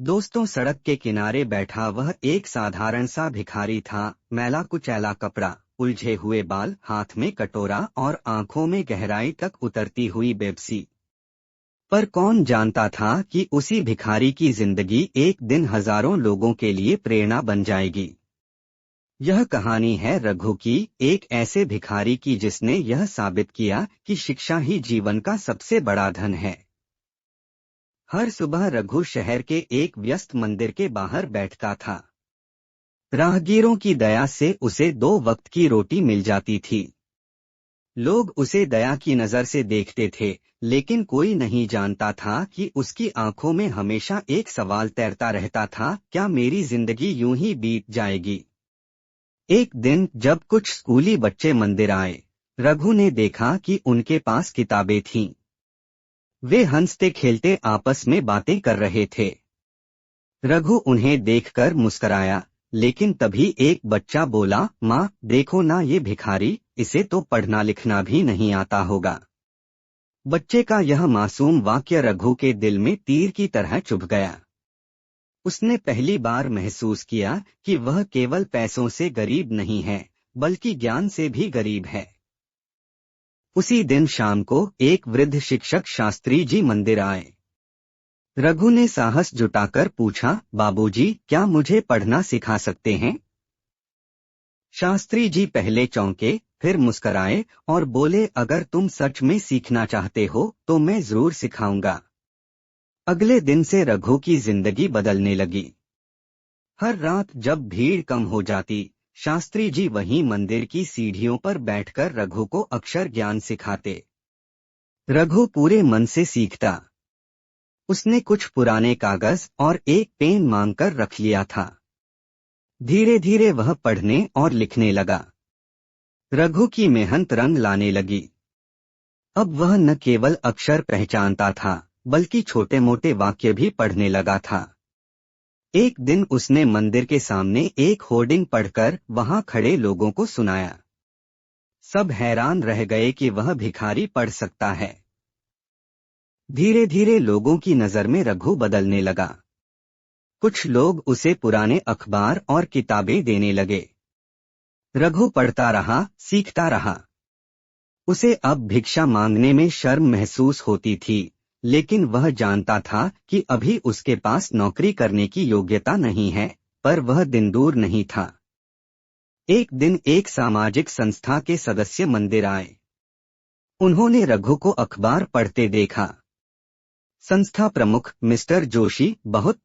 दोस्तों, सड़क के किनारे बैठा वह एक साधारण सा भिखारी था। मैला कुचैला कपड़ा, उलझे हुए बाल, हाथ में कटोरा और आंखों में गहराई तक उतरती हुई बेबसी। पर कौन जानता था कि उसी भिखारी की जिंदगी एक दिन हजारों लोगों के लिए प्रेरणा बन जाएगी। यह कहानी है रघु की, एक ऐसे भिखारी की जिसने यह साबित किया कि शिक्षा ही जीवन का सबसे बड़ा धन है। हर सुबह रघु शहर के एक व्यस्त मंदिर के बाहर बैठता था। राहगीरों की दया से उसे 2 वक्त की रोटी मिल जाती थी। लोग उसे दया की नजर से देखते थे, लेकिन कोई नहीं जानता था कि उसकी आंखों में हमेशा एक सवाल तैरता रहता था, क्या मेरी जिंदगी यूं ही बीत जाएगी। एक दिन जब कुछ स्कूली बच्चे मंदिर आए, रघु ने देखा कि उनके पास किताबें थीं। वे हंसते खेलते आपस में बातें कर रहे थे। रघु उन्हें देखकर मुस्कराया, लेकिन तभी एक बच्चा बोला, माँ देखो ना, ये भिखारी, इसे तो पढ़ना लिखना भी नहीं आता होगा। बच्चे का यह मासूम वाक्य रघु के दिल में तीर की तरह चुभ गया। उसने पहली बार महसूस किया कि वह केवल पैसों से गरीब नहीं है, बल्कि ज्ञान से भी गरीब है। उसी दिन शाम को एक वृद्ध शिक्षक शास्त्री जी मंदिर आए। रघु ने साहस जुटाकर पूछा, बाबूजी, क्या मुझे पढ़ना सिखा सकते हैं? शास्त्री जी पहले चौंके, फिर मुस्कराए और बोले, अगर तुम सच में सीखना चाहते हो तो मैं जरूर सिखाऊंगा। अगले दिन से रघु की जिंदगी बदलने लगी। हर रात जब भीड़ कम हो जाती, शास्त्री जी वहीं मंदिर की सीढ़ियों पर बैठकर रघु को अक्षर ज्ञान सिखाते। रघु पूरे मन से सीखता। उसने कुछ पुराने कागज और एक पेन मांगकर रख लिया था। धीरे धीरे वह पढ़ने और लिखने लगा। रघु की मेहनत रंग लाने लगी। अब वह न केवल अक्षर पहचानता था, बल्कि छोटे मोटे वाक्य भी पढ़ने लगा था। एक दिन उसने मंदिर के सामने एक होर्डिंग पढ़कर वहां खड़े लोगों को सुनाया। सब हैरान रह गए कि वह भिखारी पढ़ सकता है। धीरे धीरे लोगों की नजर में रघु बदलने लगा। कुछ लोग उसे पुराने अखबार और किताबें देने लगे। रघु पढ़ता रहा, सीखता रहा। उसे अब भिक्षा मांगने में शर्म महसूस होती थी, लेकिन वह जानता था कि अभी उसके पास नौकरी करने की योग्यता नहीं है। पर वह दिन दूर नहीं था। एक दिन एक सामाजिक संस्था के सदस्य मंदिर आए। उन्होंने रघु को अखबार पढ़ते देखा। संस्था प्रमुख मिस्टर जोशी बहुत